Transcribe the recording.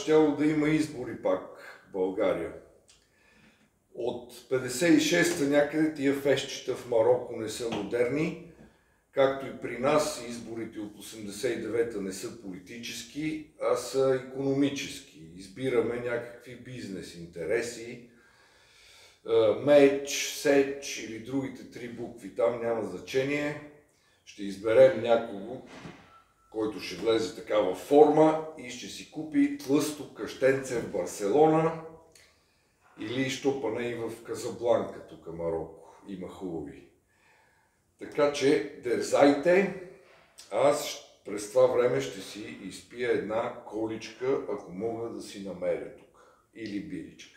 Щяло да има избори пак в България. От 56-та някъде тия фещчета в Мароко не са модерни, както и при нас изборите от 89-та не са политически, а са икономически. Избираме някакви бизнес интереси, меч, сеч или другите три букви, там няма значение. Ще изберем някого, който ще влезе така във форма и ще си купи тлъсто къщенце в Барселона или щупане и в Казабланка, тук Мароко. Има хубави. Така че дерзайте, аз през това време ще си изпия една количка, ако мога да си намеря тук. Или биричка.